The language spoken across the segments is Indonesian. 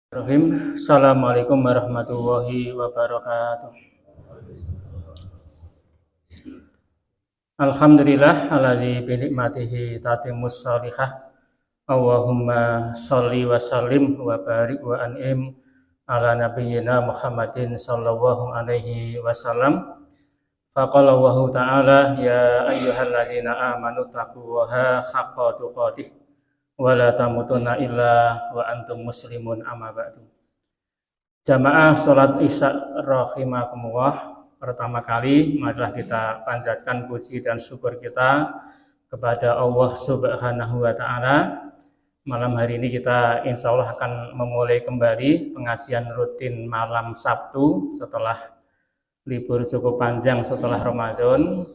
Assalamualaikum warahmatullahi wabarakatuh. Alhamdulillah alladzi bi nikmatihi tatimmus shalihah. Allahumma sholli wa sallim wa barik wa an'im ala nabiyyina Muhammadin sallallahu alaihi wasallam. Faqala Allahu ta'ala ya ayyuhalladzina amanu taqullaha haqqa tuqatih wa la tamutunna illa wa antum muslimun amma ba'du. Jamaah sholat isya rahimakumullah, pertama kali marilah kita panjatkan puji dan syukur kita kepada Allah Subhanahu wa Ta'ala. Malam hari ini kita insya Allah akan memulai kembali pengajian rutin malam Sabtu setelah libur cukup panjang setelah Ramadan.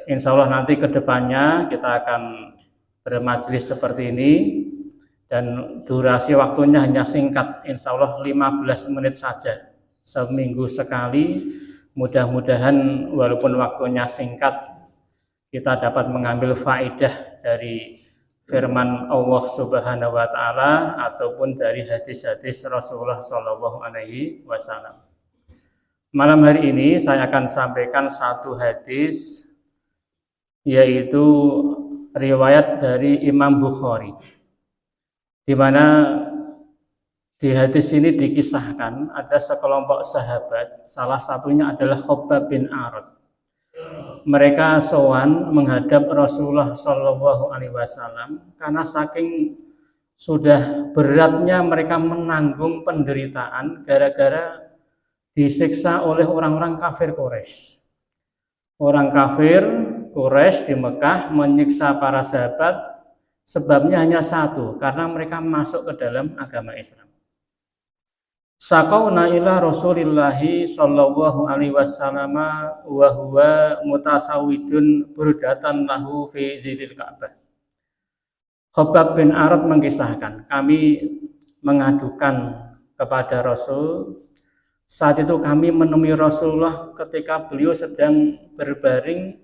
Insya Allah nanti kedepannya kita akan bermajlis seperti ini dan durasi waktunya hanya singkat, insya Allah 15 menit saja seminggu sekali. Mudah-mudahan walaupun waktunya singkat kita dapat mengambil faedah dari firman Allah Subhanahu wa Ta'ala ataupun dari hadis-hadis Rasulullah Shallallahu Alaihi Wasallam. Malam hari ini saya akan sampaikan satu hadis, yaitu riwayat dari Imam Bukhari, di mana di hadis ini dikisahkan ada sekelompok sahabat, salah satunya adalah Khabbab bin Arad. Mereka sowan menghadap Rasulullah Shallallahu Alaihi Wasallam karena saking sudah beratnya mereka menanggung penderitaan gara-gara disiksa oleh orang-orang kafir Quraisy. Orang kafir Quraisy di Mekah menyiksa para sahabat, sebabnya hanya satu, karena mereka masuk ke dalam agama Islam. Saqauna ila Rasulillahi sallallahu alaihi wasallam wa huwa mutasawwidun burdatan lahu fi dzilil Ka'bah. Khabbab bin Arad mengisahkan, kami mengadukan kepada Rasul. Saat itu kami menemui Rasulullah ketika beliau sedang berbaring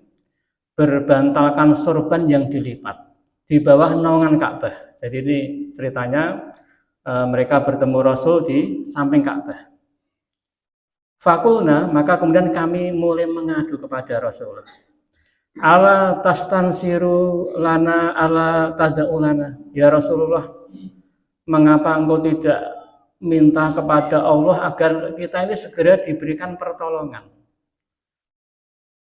berbantalkan sorban yang dilipat di bawah naungan Ka'bah. Jadi ini ceritanya mereka bertemu Rasul di samping Ka'bah. Fakulna, maka kemudian kami mulai mengadu kepada Rasulullah. Ala tastansiru lana ala tada'ulana. Ya Rasulullah, mengapa engkau tidak minta kepada Allah agar kita ini segera diberikan pertolongan?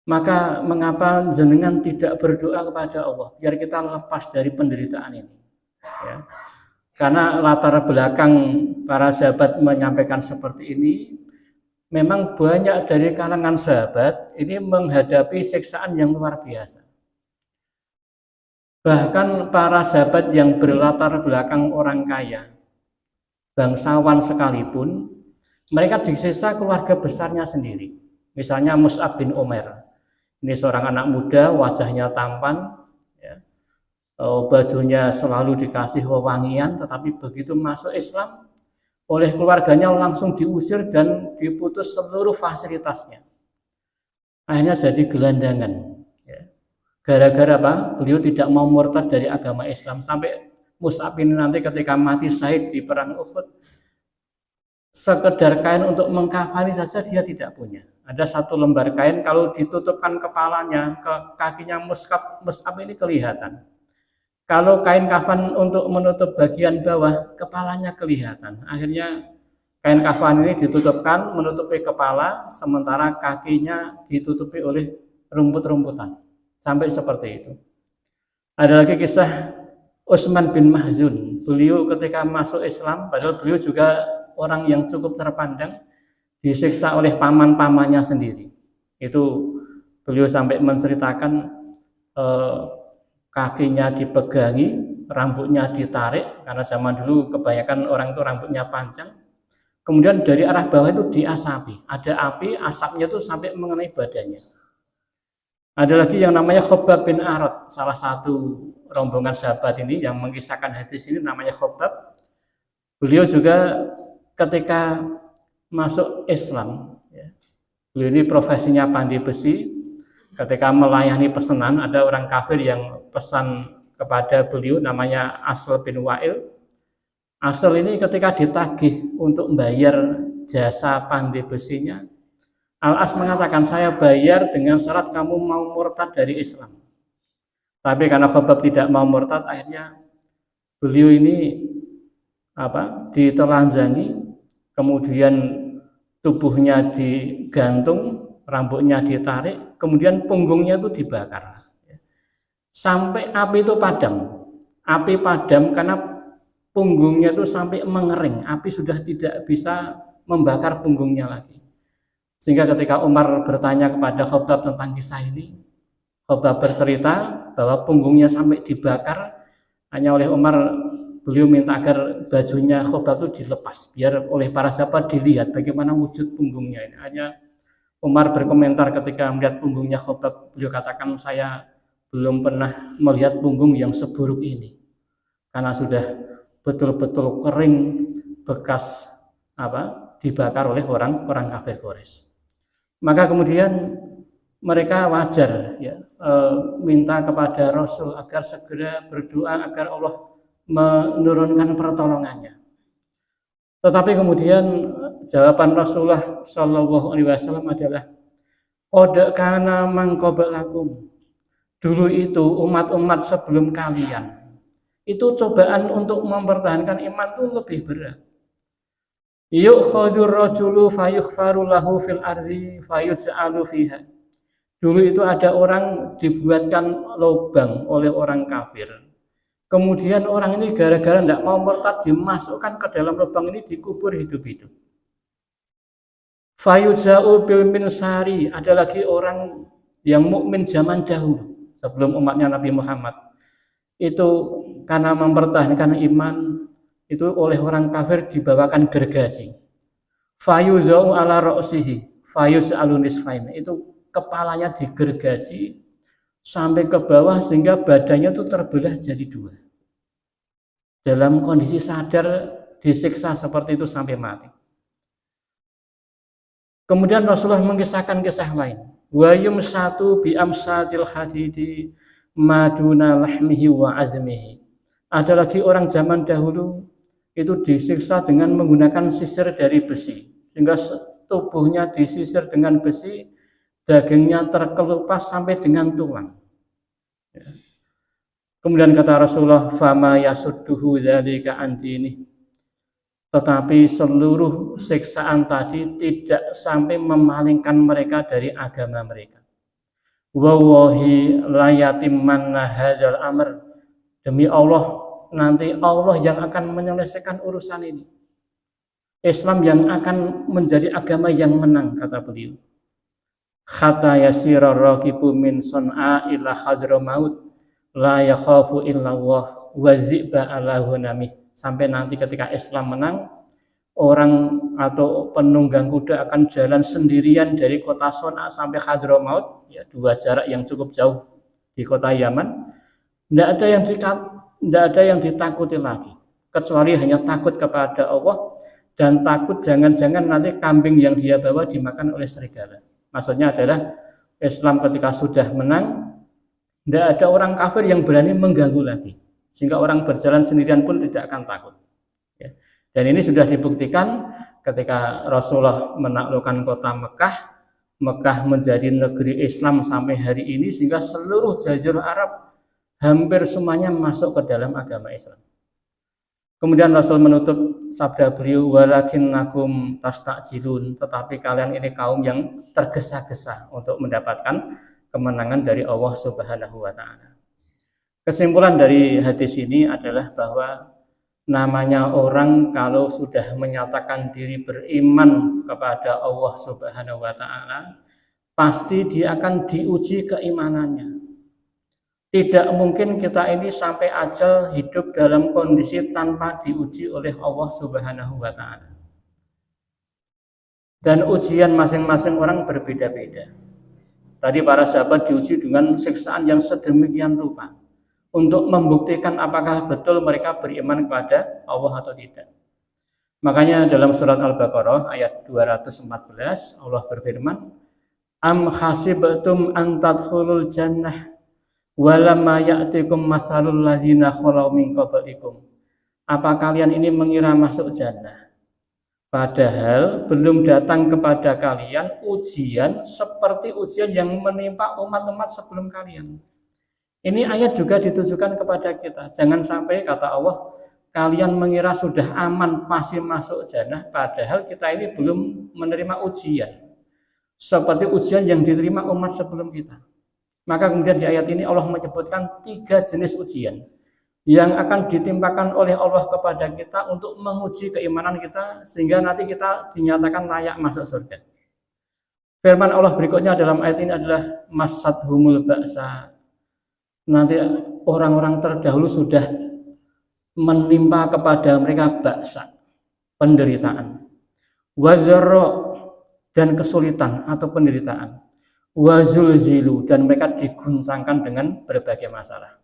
Maka mengapa jenengan tidak berdoa kepada Allah biar kita lepas dari penderitaan ini? Ya. Karena latar belakang para sahabat menyampaikan seperti ini, memang banyak dari kalangan sahabat ini menghadapi siksaan yang luar biasa. Bahkan para sahabat yang berlatar belakang orang kaya, bangsawan sekalipun, mereka disiksa keluarga besarnya sendiri. Misalnya Mus'ab bin Umair. Ini seorang anak muda, wajahnya tampan, ya. Bajunya selalu dikasih wewangian, tetapi begitu masuk Islam, oleh keluarganya langsung diusir dan diputus seluruh fasilitasnya. Akhirnya jadi gelandangan. Ya. Gara-gara apa? Beliau tidak mau murtad dari agama Islam. Sampai Mus'ab ini nanti ketika mati syahid di perang Uhud, sekedar kain untuk mengkafani saja dia tidak punya. Ada satu lembar kain, kalau ditutupkan kepalanya, ke kakinya Mus'ab ini kelihatan. Kalau kain kafan untuk menutup bagian bawah, kepalanya kelihatan. Akhirnya kain kafan ini ditutupkan, menutupi kepala, sementara kakinya ditutupi oleh rumput-rumputan. Sampai seperti itu. Ada lagi kisah Utsman bin Mahzun. Beliau ketika masuk Islam, padahal beliau juga orang yang cukup terpandang, disiksa oleh paman-pamannya sendiri. Itu beliau sampai menceritakan kakinya dipegangi, rambutnya ditarik, karena zaman dulu kebanyakan orang itu rambutnya panjang. Kemudian dari arah bawah itu diasapi. Ada api, asapnya itu sampai mengenai badannya. Ada lagi yang namanya Khabbab bin Arad, salah satu rombongan sahabat ini yang mengisahkan hadis ini namanya Khabbab. Beliau juga ketika masuk Islam, ya, beliau ini profesinya pandai besi. Ketika melayani pesanan, ada orang kafir yang pesan kepada beliau namanya Asl bin Wa'il. Asal ini ketika ditagih untuk membayar jasa pandai besinya, Al-As mengatakan, saya bayar dengan syarat kamu mau murtad dari Islam. Tapi karena Khabbab tidak mau murtad, akhirnya beliau ini ditelanjangi, kemudian tubuhnya digantung, rambutnya ditarik, kemudian punggungnya itu dibakar. Sampai api itu padam. Api padam karena punggungnya itu sampai mengering. Api sudah tidak bisa membakar punggungnya lagi. Sehingga ketika Umar bertanya kepada Khabbab tentang kisah ini, Khabbab bercerita bahwa punggungnya sampai dibakar. Hanya oleh Umar, beliau minta agar bajunya Khabbab itu dilepas, biar oleh para sahabat dilihat bagaimana wujud punggungnya ini. Hanya Umar berkomentar ketika melihat punggungnya Khabbab, beliau katakan, saya belum pernah melihat punggung yang seburuk ini, karena sudah betul-betul kering bekas dibakar oleh orang kafir Quraisy. Maka kemudian mereka wajar minta kepada Rasul agar segera berdoa agar Allah menurunkan pertolongannya. Tetapi kemudian jawaban Rasulullah Shallallahu Alaihi Wasallam adalah, qad kana man qablakum. Dulu itu umat-umat sebelum kalian itu cobaan untuk mempertahankan iman itu lebih berat. Yu'khadur rajulu fayukhfaru lahu fil ardi fayus'alu fiha. Dulu itu ada orang dibuatkan lubang oleh orang kafir. Kemudian orang ini gara-gara tidak mau murtad dimasukkan ke dalam lubang ini, dikubur hidup-hidup. Fayuza'u bil minsari, ada lagi orang yang mukmin zaman dahulu sebelum umatnya Nabi Muhammad. Itu karena mempertahankan iman, itu oleh orang kafir dibawakan gergaji. Fayuza'u ala ra'sihi fayuz'alu nisfain. Itu kepalanya digergaji sampai ke bawah sehingga badannya itu terbelah jadi dua. Dalam kondisi sadar disiksa seperti itu sampai mati. Kemudian Rasulullah mengisahkan kisah lain. Wa yumsatu bi amsatil hadidi maduna lahmihi wa azmihi. Ada lagi orang zaman dahulu itu disiksa dengan menggunakan sisir dari besi, sehingga tubuhnya disisir dengan besi, dagingnya terkelupas sampai dengan tulang. Kemudian kata Rasulullah, fama yasudduhu dzalika antini. Tetapi seluruh siksaan tadi tidak sampai memalingkan mereka dari agama mereka. Wallahi la yatimmanna hadzal amr. Demi Allah, nanti Allah yang akan menyelesaikan urusan ini. Islam yang akan menjadi agama yang menang, kata beliau. Hatta yasira raqibu min sun'a ila hadramaut la yakhafu illallah wa zi'ba ala hunami. Sampai nanti ketika Islam menang, orang atau penunggang kuda akan jalan sendirian dari kota Son'a sampai Hadramaut, ya, dua jarak yang cukup jauh di kota Yaman. Tidak ada yang ditakuti lagi, kecuali hanya takut kepada Allah dan takut jangan-jangan nanti kambing yang dia bawa dimakan oleh serigala. Maksudnya adalah Islam ketika sudah menang, tidak ada orang kafir yang berani mengganggu lagi, sehingga orang berjalan sendirian pun tidak akan takut. Ya. Dan ini sudah dibuktikan ketika Rasulullah menaklukkan kota Mekah. Mekah menjadi negeri Islam sampai hari ini, sehingga seluruh jazirah Arab hampir semuanya masuk ke dalam agama Islam. Kemudian Rasul menutup sabda beliau, walakinnakum tastajilun, tetapi kalian ini kaum yang tergesa-gesa untuk mendapatkan kemenangan dari Allah Subhanahu wa taala. Kesimpulan dari hadis ini adalah bahwa namanya orang kalau sudah menyatakan diri beriman kepada Allah Subhanahu wa taala, pasti dia akan diuji keimanannya. Tidak mungkin kita ini sampai ajal hidup dalam kondisi tanpa diuji oleh Allah Subhanahu wa taala. Dan ujian masing-masing orang berbeda-beda. Tadi para sahabat diuji dengan siksaan yang sedemikian rupa untuk membuktikan apakah betul mereka beriman kepada Allah atau tidak. Makanya dalam surat Al-Baqarah ayat 214 Allah berfirman, am hasibtum an tadkhulul jannah walamma ya'tikum masalul ladzina khalau min qablikum Apa kalian ini mengira masuk jannah? Padahal belum datang kepada kalian ujian seperti ujian yang menimpa umat-umat sebelum kalian. Ini ayat juga ditujukan kepada kita. Jangan sampai kata Allah, kalian mengira sudah aman pasti masuk jannah, padahal kita ini belum menerima ujian seperti ujian yang diterima umat sebelum kita. Maka kemudian di ayat ini Allah menyebutkan 3 jenis ujian yang akan ditimpakan oleh Allah kepada kita untuk menguji keimanan kita sehingga nanti kita dinyatakan layak masuk surga. Firman Allah berikutnya dalam ayat ini adalah masadhumul ba'sa. Nanti orang-orang terdahulu sudah menimpa kepada mereka ba'sa, penderitaan, wadzarra, dan kesulitan atau penderitaan, wazulzilu, dan mereka diguncangkan dengan berbagai masalah.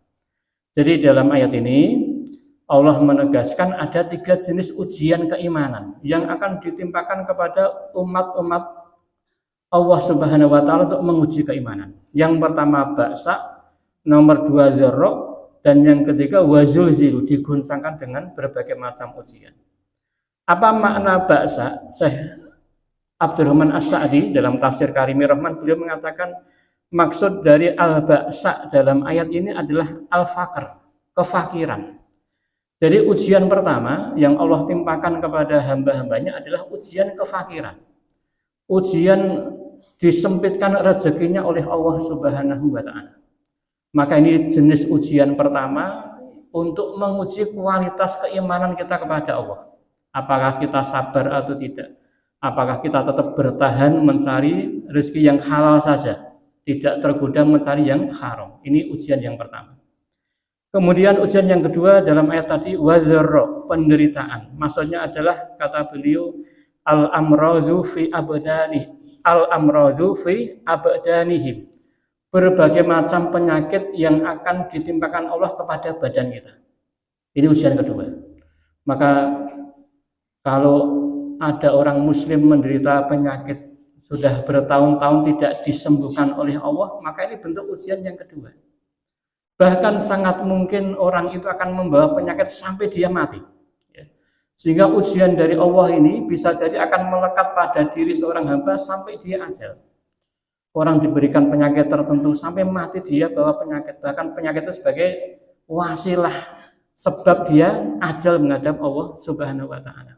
Jadi dalam ayat ini Allah menegaskan ada 3 jenis ujian keimanan yang akan ditimpakan kepada umat-umat Allah Subhanahu wa taala untuk menguji keimanan. Yang pertama ba'sa, nomor 2 dzarra, dan yang ketiga wazulzilu, diguncangkan dengan berbagai macam ujian. Apa makna ba'sa? Syekh Abdurrahman As-Sa'di dalam tafsir Karimir Rahman beliau mengatakan maksud dari al-ba'sa dalam ayat ini adalah al-faqr, kefakiran. Jadi ujian pertama yang Allah timpakan kepada hamba-hambanya adalah ujian kefakiran. Ujian disempitkan rezekinya oleh Allah Subhanahu wa taala. Maka ini jenis ujian pertama untuk menguji kualitas keimanan kita kepada Allah. Apakah kita sabar atau tidak? Apakah kita tetap bertahan mencari rezeki yang halal saja? Tidak tergoda mencari yang haram. Ini ujian yang pertama. Kemudian ujian yang kedua dalam ayat tadi wadzarra, penderitaan. Maksudnya adalah kata beliau al-amradhu fi abdanihim. Berbagai macam penyakit yang akan ditimpakan Allah kepada badan kita. Ini ujian kedua. Maka kalau ada orang muslim menderita penyakit sudah bertahun-tahun tidak disembuhkan oleh Allah, maka ini bentuk ujian yang kedua. Bahkan sangat mungkin orang itu akan membawa penyakit sampai dia mati. Sehingga ujian dari Allah ini bisa jadi akan melekat pada diri seorang hamba sampai dia ajal. Orang diberikan penyakit tertentu sampai mati dia bawa penyakit. Bahkan penyakit itu sebagai wasilah sebab dia ajal menghadap Allah Subhanahu wa taala.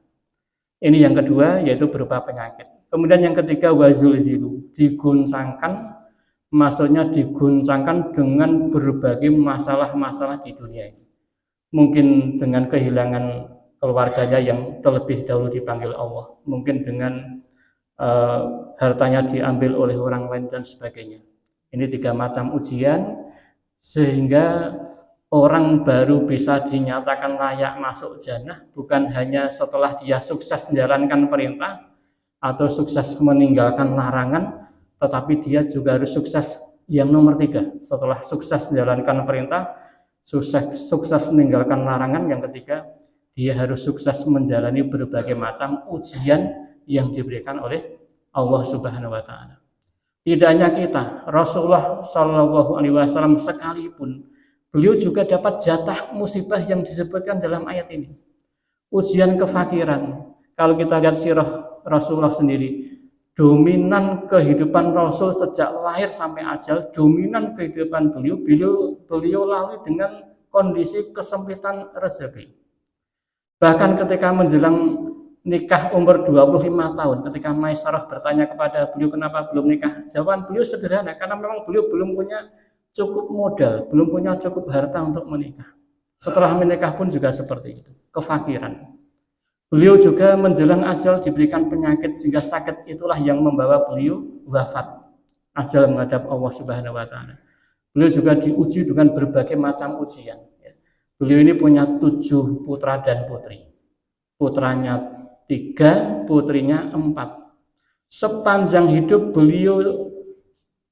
Ini yang kedua, yaitu berupa penyakit. Kemudian yang ketiga wazulzilu, diguncangkan, maksudnya diguncangkan dengan berbagai masalah-masalah di dunia ini. Mungkin dengan kehilangan keluarganya yang terlebih dahulu dipanggil Allah, mungkin dengan hartanya diambil oleh orang lain dan sebagainya. Ini 3 macam ujian sehingga orang baru bisa dinyatakan layak masuk jannah bukan hanya setelah dia sukses menjalankan perintah atau sukses meninggalkan larangan, tetapi dia juga harus sukses yang nomor 3. Setelah sukses menjalankan perintah, sukses meninggalkan larangan, yang ketiga dia harus sukses menjalani berbagai macam ujian yang diberikan oleh Allah Subhanahu wa taala. Tidak hanya kita, Rasulullah Shallallahu alaihi wasallam sekalipun beliau juga dapat jatah musibah yang disebutkan dalam ayat ini. Ujian kefakiran. Kalau kita lihat sirah Rasulullah sendiri, dominan kehidupan Rasul sejak lahir sampai ajal, dominan kehidupan beliau lalui dengan kondisi kesempitan rezeki. Bahkan ketika menjelang nikah umur 25 tahun, ketika Maisarah bertanya kepada beliau kenapa belum nikah, jawaban beliau sederhana, karena memang beliau belum punya cukup modal, belum punya cukup harta untuk menikah. Setelah menikah pun juga seperti itu, kefakiran. Beliau juga menjelang ajal diberikan penyakit sehingga sakit itulah yang membawa beliau wafat, ajal menghadap Allah Subhanahu wa taala. Beliau juga diuji dengan berbagai macam ujian. Beliau ini punya 7 putra dan putri. Putranya 3, putrinya 4. Sepanjang hidup beliau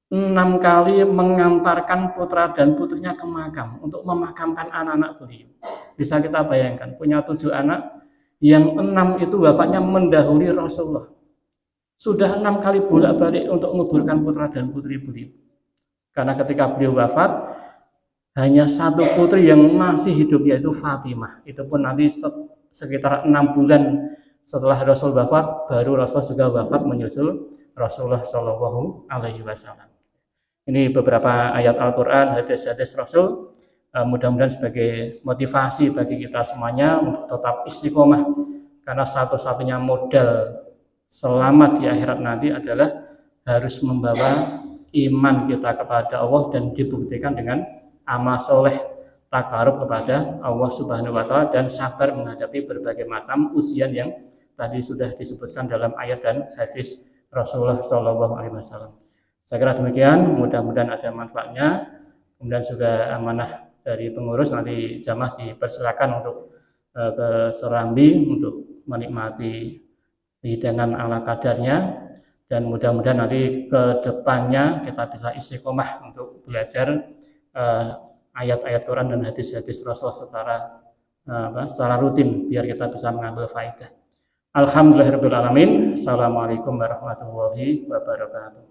6 kali mengantarkan putra dan putrinya ke makam untuk memakamkan anak-anak beliau. Bisa kita bayangkan, punya 7 anak, yang 6 itu wafatnya mendahului Rasulullah. Sudah 6 kali bolak-balik untuk menguburkan putra dan putri beliau. Karena ketika beliau wafat, hanya satu putri yang masih hidup, yaitu Fatimah. Itu pun nanti sekitar 6 bulan setelah Rasul wafat, baru Rasul juga wafat menyusul Rasulullah Shallallahu Alaihi Wasallam. Ini beberapa ayat Al-Quran, hadis-hadis Rasul, mudah-mudahan sebagai motivasi bagi kita semuanya untuk tetap istiqomah, karena satu-satunya modal selamat di akhirat nanti adalah harus membawa iman kita kepada Allah dan dibuktikan dengan amal soleh, takarub kepada Allah Subhanahu wa Ta'ala, dan sabar menghadapi berbagai macam ujian yang tadi sudah disebutkan dalam ayat dan hadis Rasulullah Shallallahu Alaihi Wasallam. Saya kira demikian, mudah-mudahan ada manfaatnya. Kemudian juga amanah dari pengurus, nanti jamaah dipersilakan untuk ke Serambi untuk menikmati hidangan ala kadarnya, dan mudah-mudahan nanti ke depannya kita bisa istiqomah untuk belajar ayat-ayat Quran dan hadis-hadis Rasulullah secara rutin, biar kita bisa mengambil faedah. Alhamdulillahirabbil alamin. Assalamualaikum warahmatullahi wabarakatuh.